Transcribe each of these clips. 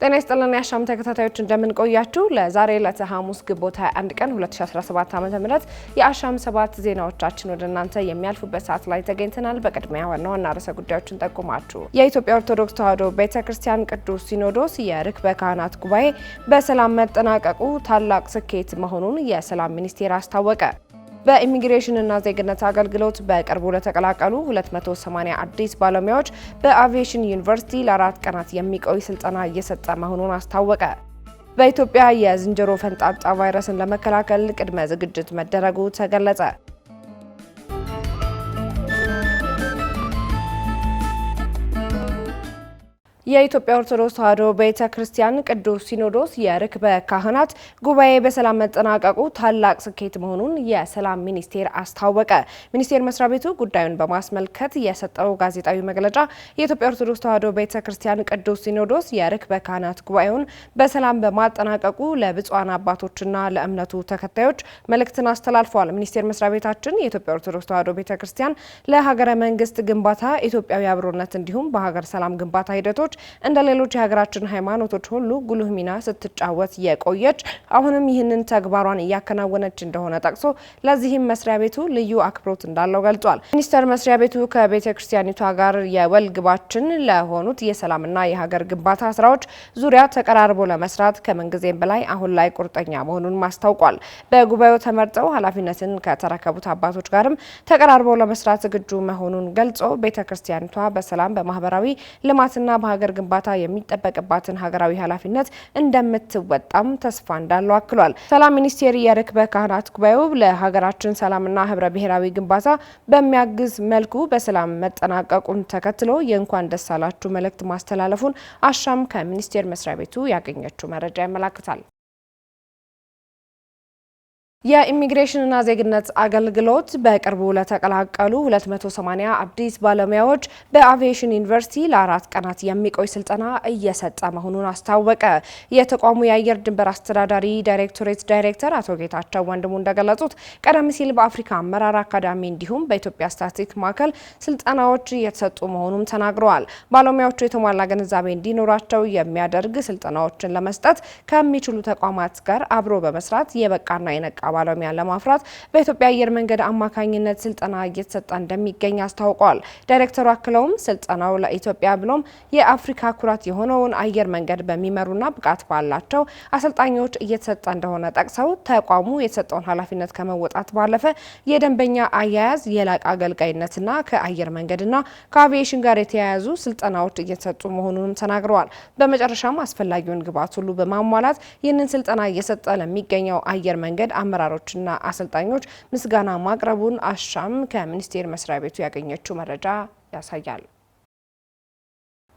ጤና ይስጥልን የአሻም ተከታታዮች እንደምን ቆያችሁ? ለዛሬ ለሐሙስ ግንቦት 21 ቀን 2017 ዓ.ም የአሻም 7 ዜናዎቻችን ወደ እናንተ የሚያልፉበት ሰዓት ላይ ተገኝተናል። በቅድሚያ ዋና ርዕሰ ጉዳዮችን ጠቁማችሁ የኢትዮጵያ ኦርቶዶክስ ተዋሕዶ ቤተክርስቲያን ቅዱስ ሲኖዶስ የርክበ ካህናት ጉባኤ በሰላም መጠናቀቁ ታላቅ ስኬት መሆኑን የሰላም ሚኒስቴር አስታወቀ። በኢሚግሬሽንና ዜግነት አገልግሎት በቅርቡ ለተቀላቀሉ 280 አዲስ ባለሙያዎች በአቪዬሽን ዩኒቨርሲቲ ለ4 ቀናት የሚቆይ ስልጠና እየሰጠ መሆኑን አስታወቀ። በኢትዮጵያ የዝንጀሮ ፈንጣጣ ቫይረስን ለመከላከል ቅድመ ዝግጅት መደረጉ ተገለጸ። የኢትዮጵያ ኦርቶዶክስ ተዋሕዶ ቤተክርስቲያን ቅዱስ ሲኖዶስ የርክበ ካህናት ጉባኤ በሰላም መጠናቀቁ ታላቅ ስኬት መሆኑን የሰላም ሚኒስቴር አስታወቀ። ሚኒስቴር መስሪያ ቤቱ ጉዳዩን በማስመልከት የሰጠው ጋዜጣዊ መግለጫ የኢትዮጵያ ኦርቶዶክስ ተዋሕዶ ቤተክርስቲያን ቅዱስ ሲኖዶስ የርክበ ካህናት ጉባኤውን በሰላም በማጠናቀቁ ለብፁዓን አባቶችና ለእምነቱ ተከታዮች መልእክትን አስተላልፈዋል። ሚኒስቴር መስሪያ ቤታችን የኢትዮጵያ ኦርቶዶክስ ተዋሕዶ ቤተክርስቲያን ለሀገረ መንግስት ግንባታ፣ ኢትዮጵያዊ አብሮነት እንዲሁም በሀገር ሰላም ግንባታ ሂደቶች እንደ ሌሎች የሀገራችን ሃይማኖቶች ሁሉ ጉልህ ሚና ስትጫወት የቆየች አሁንም ይህንን ተግባሯን እያከናወነች እንደሆነ ጠቅሶ ለዚህም መስሪያ ቤቱ ልዩ አክብሮት እንዳለው ገልጿል። ሚኒስቴር መስሪያ ቤቱ ከቤተ ክርስቲያኒቷ ጋር የወል ግባችን ለሆኑት የሰላምና የሀገር ግንባታ ስራዎች ዙሪያ ተቀራርቦ ለመስራት ከምንጊዜም በላይ አሁን ላይ ቁርጠኛ መሆኑን ማስታውቋል። በጉባኤው ተመርጠው ኃላፊነትን ከተረከቡት አባቶች ጋርም ተቀራርቦ ለመስራት ዝግጁ መሆኑን ገልጾ ቤተ ክርስቲያኒቷ በሰላም በማህበራዊ ልማትና በሀገር ግንባታ የሚጠበቅባትን ሀገራዊ ኃላፊነት እንደምትወጣም ተስፋ እንዳለው አክሏል። ሰላም ሚኒስቴር የርክበ ካህናት ጉባኤው ለሀገራችን ሰላምና ህብረ ብሔራዊ ግንባታ በሚያግዝ መልኩ በሰላም መጠናቀቁን ተከትሎ የእንኳን ደስ አላችሁ መልእክት ማስተላለፉን አሻም ከሚኒስቴር መስሪያ ቤቱ ያገኘችው መረጃ ያመለክታል። የኢሚግሬሽንና ዜግነት አገልግሎት በቅርቡ ለተቀላቀሉ 280 አዲስ ባለሙያዎች በአቪዬሽን ዩኒቨርሲቲ ለ4 ቀናት የሚቆይ ስልጠና እየሰጠ መሆኑን አስታወቀ። የተቋሙ የአየር ድንበር አስተዳዳሪ ዳይሬክቶሬት ዳይሬክተር አቶ ጌታቸው ወንድሙ እንደገለጹት ቀደም ሲል በአፍሪካ አመራር አካዳሚ እንዲሁም በኢትዮጵያ ስታቲስቲክስ ማዕከል ስልጠናዎች እየተሰጡ መሆኑን ተናግረዋል። ባለሙያዎቹ የተሟላ ግንዛቤ እንዲኖራቸው የሚያደርግ ስልጠናዎችን ለመስጠት ከሚችሉ ተቋማት ጋር አብሮ በመስራት የበቃና የነቃ ባለሙያ ለማፍራት በኢትዮጵያ አየር መንገድ አማካኝነት ስልጠና እየተሰጠ እንደሚገኝ አስታውቀዋል። ዳይሬክተሩ አክለውም ስልጠናው ለኢትዮጵያ ብሎም የአፍሪካ ኩራት የሆነውን አየር መንገድ በሚመሩና ብቃት ባላቸው አሰልጣኞች እየተሰጠ እንደሆነ ጠቅሰው ተቋሙ የተሰጠውን ኃላፊነት ከመወጣት ባለፈ የደንበኛ አያያዝ፣ የላቀ አገልጋይነትና ከአየር መንገድና ከአቪዬሽን ጋር የተያያዙ ስልጠናዎች እየተሰጡ መሆኑንም ተናግረዋል። በመጨረሻም አስፈላጊውን ግብዓት ሁሉ በማሟላት ይህንን ስልጠና እየሰጠ ለሚገኘው አየር መንገድ አመራሮችና አሰልጣኞች ምስጋና ማቅረቡን አሻም ከሚኒስቴር መስሪያ ቤቱ ያገኘችው መረጃ ያሳያል።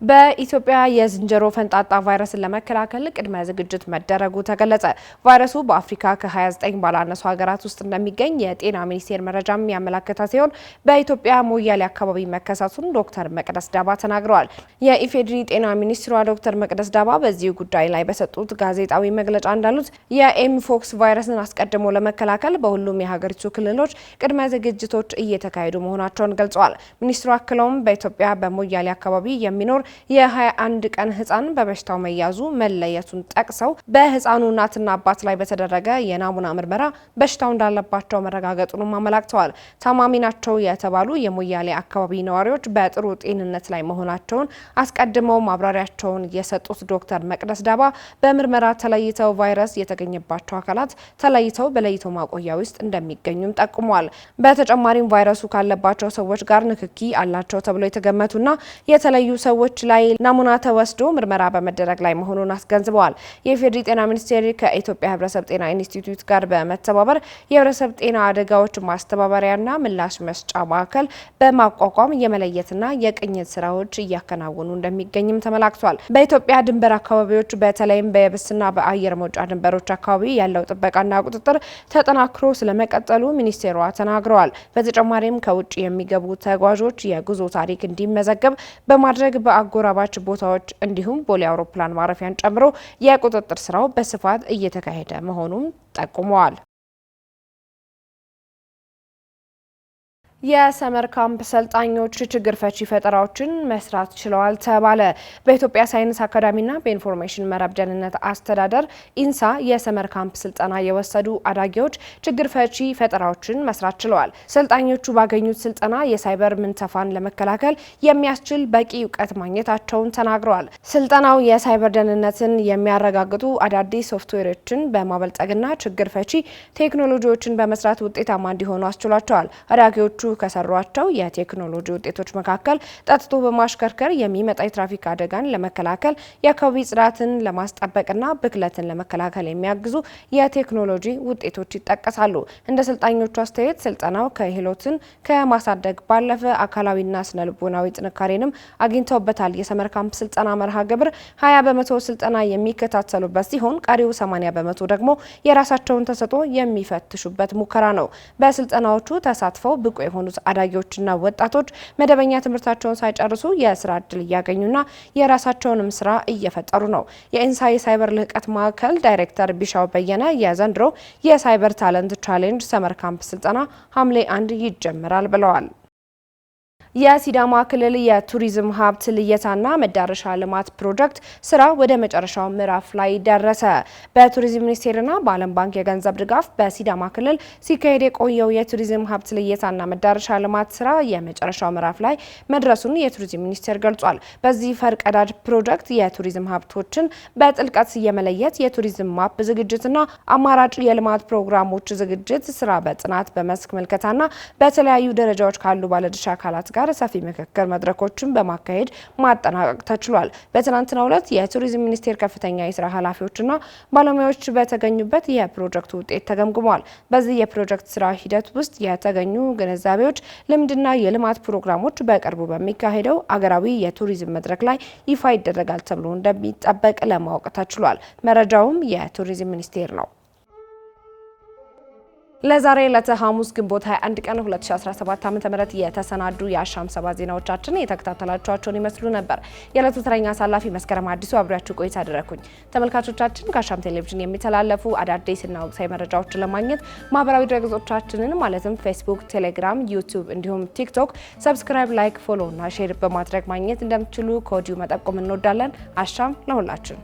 በኢትዮጵያ የዝንጀሮ ፈንጣጣ ቫይረስን ለመከላከል ቅድመ ዝግጅት መደረጉ ተገለጸ። ቫይረሱ በአፍሪካ ከ29 ባላነሱ ሀገራት ውስጥ እንደሚገኝ የጤና ሚኒስቴር መረጃም ያመለከተ ሲሆን በኢትዮጵያ ሞያሌ አካባቢ መከሰቱን ዶክተር መቅደስ ዳባ ተናግረዋል። የኢፌዴሪ ጤና ሚኒስትሯ ዶክተር መቅደስ ዳባ በዚህ ጉዳይ ላይ በሰጡት ጋዜጣዊ መግለጫ እንዳሉት የኤምፖክስ ቫይረስን አስቀድሞ ለመከላከል በሁሉም የሀገሪቱ ክልሎች ቅድመ ዝግጅቶች እየተካሄዱ መሆናቸውን ገልጸዋል። ሚኒስትሩ አክለውም በኢትዮጵያ በሞያሌ አካባቢ የሚኖር የ21 ቀን ህፃን በበሽታው መያዙ መለየቱን ጠቅሰው በህፃኑ እናትና አባት ላይ በተደረገ የናሙና ምርመራ በሽታው እንዳለባቸው መረጋገጡንም አመላክተዋል። ታማሚ ናቸው የተባሉ የሞያሌ አካባቢ ነዋሪዎች በጥሩ ጤንነት ላይ መሆናቸውን አስቀድመው ማብራሪያቸውን የሰጡት ዶክተር መቅደስ ዳባ በምርመራ ተለይተው ቫይረስ የተገኘባቸው አካላት ተለይተው በለይቶ ማቆያ ውስጥ እንደሚገኙም ጠቁመዋል። በተጨማሪም ቫይረሱ ካለባቸው ሰዎች ጋር ንክኪ አላቸው ተብሎ የተገመቱና የተለዩ ሰዎች ላይ ናሙና ተወስዶ ምርመራ በመደረግ ላይ መሆኑን አስገንዝበዋል። የኢፌዴሪ ጤና ሚኒስቴር ከኢትዮጵያ ህብረተሰብ ጤና ኢንስቲትዩት ጋር በመተባበር የህብረተሰብ ጤና አደጋዎች ማስተባበሪያና ምላሽ መስጫ ማዕከል በማቋቋም የመለየትና የቅኝት ስራዎች እያከናወኑ እንደሚገኝም ተመላክቷል። በኢትዮጵያ ድንበር አካባቢዎች በተለይም በየብስና በአየር መውጫ ድንበሮች አካባቢ ያለው ጥበቃና ቁጥጥር ተጠናክሮ ስለመቀጠሉ ሚኒስቴሯ ተናግረዋል። በተጨማሪም ከውጭ የሚገቡ ተጓዦች የጉዞ ታሪክ እንዲመዘገብ በማድረግ በአጎራባች ቦታዎች እንዲሁም ቦሌ አውሮፕላን ማረፊያን ጨምሮ የቁጥጥር ስራው በስፋት እየተካሄደ መሆኑን ጠቁመዋል። የሰመር ካምፕ ሰልጣኞች ችግር ፈቺ ፈጠራዎችን መስራት ችለዋል ተባለ። በኢትዮጵያ ሳይንስ አካዳሚና በኢንፎርሜሽን መረብ ደህንነት አስተዳደር ኢንሳ የሰመር ካምፕ ስልጠና የወሰዱ አዳጊዎች ችግር ፈቺ ፈጠራዎችን መስራት ችለዋል። ሰልጣኞቹ ባገኙት ስልጠና የሳይበር ምንተፋን ለመከላከል የሚያስችል በቂ እውቀት ማግኘታቸውን ተናግረዋል። ስልጠናው የሳይበር ደህንነትን የሚያረጋግጡ አዳዲስ ሶፍትዌሮችን በማበልጸግና ችግር ፈቺ ቴክኖሎጂዎችን በመስራት ውጤታማ እንዲሆኑ አስችሏቸዋል። አዳጊዎቹ ከሰሯቸው የቴክኖሎጂ ውጤቶች መካከል ጠጥቶ በማሽከርከር የሚመጣ የትራፊክ አደጋን ለመከላከል፣ የአካባቢ ጽዳትን ለማስጠበቅና ብክለትን ለመከላከል የሚያግዙ የቴክኖሎጂ ውጤቶች ይጠቀሳሉ። እንደ ሰልጣኞቹ አስተያየት ስልጠናው ክህሎትን ከማሳደግ ባለፈ አካላዊና ስነልቦናዊ ጥንካሬንም አግኝተውበታል። የሰመር ካምፕ ስልጠና መርሃ ግብር 20 በመቶ ስልጠና የሚከታተሉበት ሲሆን ቀሪው 80 በመቶ ደግሞ የራሳቸውን ተሰጥኦ የሚፈትሹበት ሙከራ ነው። በስልጠናዎቹ ተሳትፈው ብቁ የሆኑት አዳጊዎችና ወጣቶች መደበኛ ትምህርታቸውን ሳይጨርሱ የስራ እድል እያገኙና የራሳቸውንም ስራ እየፈጠሩ ነው። የኢንሳ የሳይበር ልህቀት ማዕከል ዳይሬክተር ቢሻው በየነ የዘንድሮ የሳይበር ታለንት ቻሌንጅ ሰመር ካምፕ ስልጠና ሐምሌ 1 ይጀምራል ብለዋል። የሲዳማ ክልል የቱሪዝም ሀብት ልየታና መዳረሻ ልማት ፕሮጀክት ስራ ወደ መጨረሻው ምዕራፍ ላይ ደረሰ። በቱሪዝም ሚኒስቴርና በዓለም ባንክ የገንዘብ ድጋፍ በሲዳማ ክልል ሲካሄድ የቆየው የቱሪዝም ሀብት ልየታና መዳረሻ ልማት ስራ የመጨረሻው ምዕራፍ ላይ መድረሱን የቱሪዝም ሚኒስቴር ገልጿል። በዚህ ፈርቀዳጅ ፕሮጀክት የቱሪዝም ሀብቶችን በጥልቀት የመለየት የቱሪዝም ማፕ ዝግጅትና አማራጭ የልማት ፕሮግራሞች ዝግጅት ስራ በጥናት በመስክ ምልከታና በተለያዩ ደረጃዎች ካሉ ባለድርሻ አካላት ጋር ሰፊ ምክክር መድረኮችን በማካሄድ ማጠናቀቅ ተችሏል። በትናንትናው ዕለት የቱሪዝም ሚኒስቴር ከፍተኛ የስራ ኃላፊዎችና ባለሙያዎች በተገኙበት የፕሮጀክቱ ውጤት ተገምግሟል። በዚህ የፕሮጀክት ስራ ሂደት ውስጥ የተገኙ ግንዛቤዎች፣ ልምድና የልማት ፕሮግራሞች በቅርቡ በሚካሄደው አገራዊ የቱሪዝም መድረክ ላይ ይፋ ይደረጋል ተብሎ እንደሚጠበቅ ለማወቅ ተችሏል። መረጃውም የቱሪዝም ሚኒስቴር ነው። ለዛሬ ለሐሙስ ግንቦት 21 ቀን 2017 ዓ.ም የተሰናዱ የአሻም 7 ዜናዎቻችን የተከታተላችኋቸውን ይመስሉ ነበር። የዕለቱ ተረኛ አሳላፊ መስከረም አዲሱ አብሬያችሁ ቆይታ አደረኩኝ። ተመልካቾቻችን ከአሻም ቴሌቪዥን የሚተላለፉ አዳዲስና ወቅታዊ መረጃዎችን ለማግኘት ማህበራዊ ድረገጾቻችንን ማለትም ፌስቡክ፣ ቴሌግራም፣ ዩቲዩብ እንዲሁም ቲክቶክ ሰብስክራይብ፣ ላይክ፣ ፎሎ እና ሼር በማድረግ ማግኘት እንደምትችሉ ከወዲሁ መጠቆም እንወዳለን። አሻም ለሁላችን!